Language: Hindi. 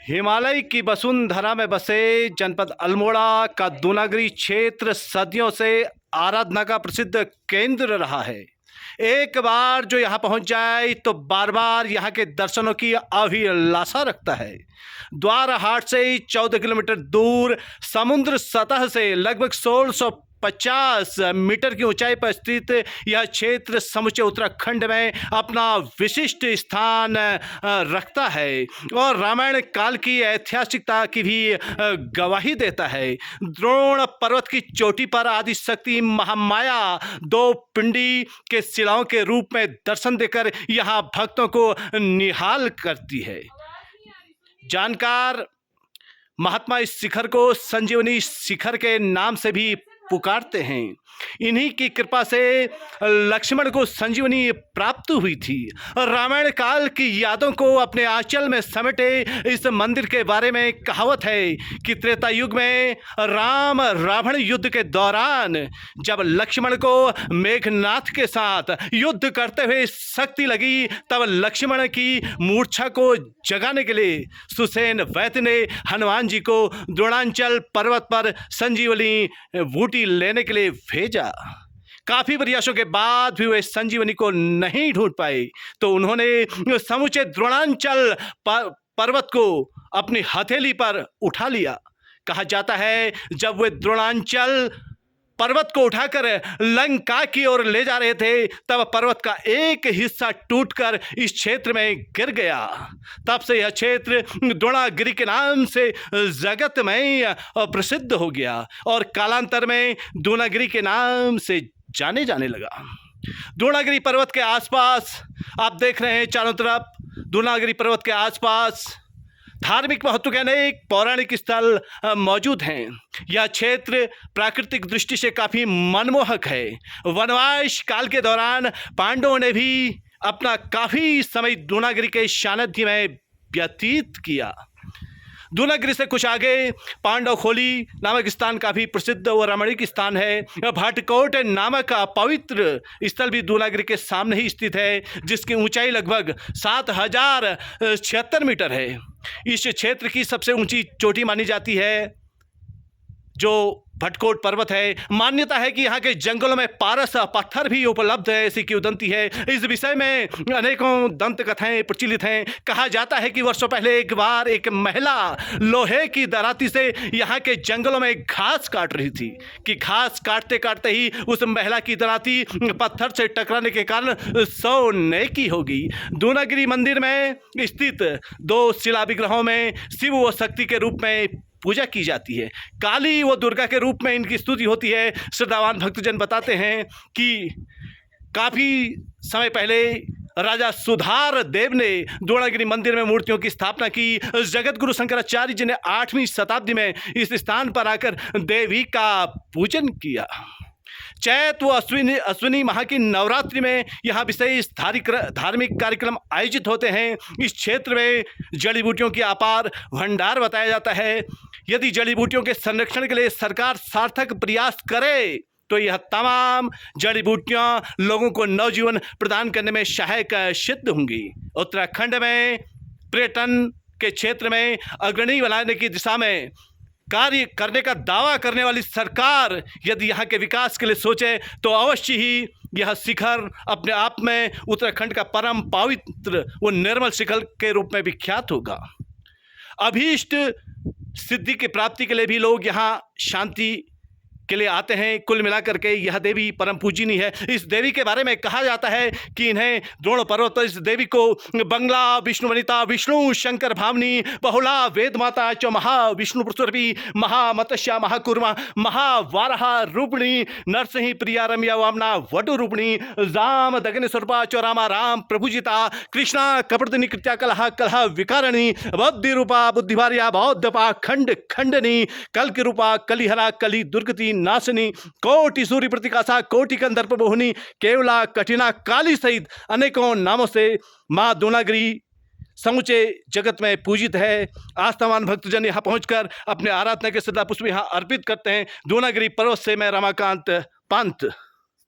हिमालय की वसुंधरा में बसे जनपद अल्मोड़ा का दूनागिरी क्षेत्र सदियों से आराधना का प्रसिद्ध केंद्र रहा है। एक बार जो यहाँ पहुँच जाए तो बार बार यहाँ के दर्शनों की अभिलाषा रखता है। द्वार हाट से 14 किलोमीटर दूर समुद्र सतह से लगभग 1650 मीटर की ऊंचाई पर स्थित यह क्षेत्र समूचे उत्तराखंड में अपना विशिष्ट स्थान रखता है और रामायण काल की ऐतिहासिकता की भी गवाही देता है। द्रोण पर्वत की चोटी पर आदि शक्ति महामाया दो पिंडी के शिलाओं के रूप में दर्शन देकर यहाँ भक्तों को निहाल करती है। जानकार महात्मा इस शिखर को संजीवनी शिखर के नाम से भी पुकारते हैं। इन्हीं की कृपा से लक्ष्मण को संजीवनी प्राप्त हुई थी। रामायण काल की यादों को अपने आंचल में समेटे इस मंदिर के बारे में कहावत है कि त्रेता युग में राम रावण युद्ध के दौरान जब लक्ष्मण को मेघनाथ के साथ युद्ध करते हुए शक्ति लगी, तब लक्ष्मण की मूर्छा को जगाने के लिए सुसेन वैद्य ने हनुमान जी को द्रोणांचल पर्वत पर संजीवनी बूटी लेने के लिए भेजा। काफी प्रयासों के बाद भी वे संजीवनी को नहीं ढूंढ पाए तो उन्होंने समूचे द्रोणांचल पर्वत को अपनी हथेली पर उठा लिया। कहा जाता है जब वे द्रोणांचल पर्वत को उठाकर लंका की ओर ले जा रहे थे तब पर्वत का एक हिस्सा टूटकर इस क्षेत्र में गिर गया। तब से यह क्षेत्र द्रोणागिरी के नाम से जगत में प्रसिद्ध हो गया और कालांतर में दूनागिरी के नाम से जाने लगा। द्रोणागिरी पर्वत के आसपास आप देख रहे हैं चारों तरफ दूनागिरी पर्वत के आसपास धार्मिक महत्व के अनेक पौराणिक स्थल मौजूद हैं। यह क्षेत्र प्राकृतिक दृष्टि से काफ़ी मनमोहक है। वनवास काल के दौरान पांडवों ने भी अपना काफ़ी समय दूनागिरी के सानिध्य में व्यतीत किया। दूनागिरी से कुछ आगे पांडवखोली नामक स्थान काफ़ी प्रसिद्ध और रमणीक स्थान है। भाटकोट नामक पवित्र स्थल भी दूनागिरी के सामने ही स्थित है, जिसकी ऊंचाई लगभग 7076 मीटर है। इस क्षेत्र की सबसे ऊंची चोटी मानी जाती है जो भटकोट पर्वत है। मान्यता है कि यहाँ के जंगलों में पारस पत्थर भी उपलब्ध है, ऐसी किंवदंती है। इस विषय में अनेकों दंत कथाएं प्रचलित हैं। कहा जाता है कि वर्षों पहले एक बार एक महिला लोहे की दराती से यहाँ के जंगलों में घास काट रही थी कि घास काटते काटते ही उस महिला की दराती पत्थर से टकराने के कारण सोने की हो गई। दूनागिरी मंदिर में स्थित दो शिला विग्रहों में शिव व शक्ति के रूप में पूजा की जाती है। काली व दुर्गा के रूप में इनकी स्तुति होती है। श्रद्धावान भक्तजन बताते हैं कि काफ़ी समय पहले राजा सुधार देव ने द्रोणागिरी मंदिर में मूर्तियों की स्थापना की। जगत गुरु शंकराचार्य जी ने 8वीं शताब्दी में इस स्थान पर आकर देवी का पूजन किया। चैत व अश्विनी माह की नवरात्रि में यहाँ विशेष धार्मिक कार्यक्रम आयोजित होते हैं। इस क्षेत्र में जड़ी बूटियों की अपार भंडार बताया जाता है। यदि जड़ी बूटियों के संरक्षण के लिए सरकार सार्थक प्रयास करे तो यह तमाम जड़ी बूटियाँ लोगों को नवजीवन प्रदान करने में सहायक सिद्ध होंगी। उत्तराखंड में पर्यटन के क्षेत्र में अग्रणी बनाने की दिशा में कार्य करने का दावा करने वाली सरकार यदि यहाँ के विकास के लिए सोचे तो अवश्य ही यह शिखर अपने आप में उत्तराखंड का परम पवित्र व निर्मल शिखर के रूप में विख्यात होगा। अभीष्ट सिद्धि की प्राप्ति के लिए भी लोग यहाँ शांति के लिए आते हैं। कुल मिलाकर के यह देवी परम पूजनीय है। इस देवी के बारे में कहा जाता है कि इन्हें द्रोण पर्वत पर इस देवी को बंगला विष्णु वनिता विष्णु शंकर भावनी बहुला वेद माता च महाविष्णु प्रसुरभि महामत्स्या महाकुर्मा महावारहा रूपिणी नरसिंह प्रिया रम्या वामना वटु रूपिणी जाम दगन स्वरूपा च रामा राम प्रभुजिता कृष्णा कपड़दिनी कृत्या कलह कलह विकारिणी बौद्धि रूपा बुद्धिभार्या बौद्धपा खंड खंडनी कल की रूपा कलिहरा कली दुर्गति नाशनी कोटि सूर्य प्रतिकाशा कोटि कंदर्प मोहिनी केवला कठिना काली सहित अनेकों नामों से मां दूनागिरी समूचे जगत में पूजित है। आस्थावान भक्तजन यहाँ पहुंचकर अपने आराधना के श्रद्धा पुष्प यहाँ अर्पित करते हैं। दूनागिरी पर्वत से मैं रमाकांत पंत।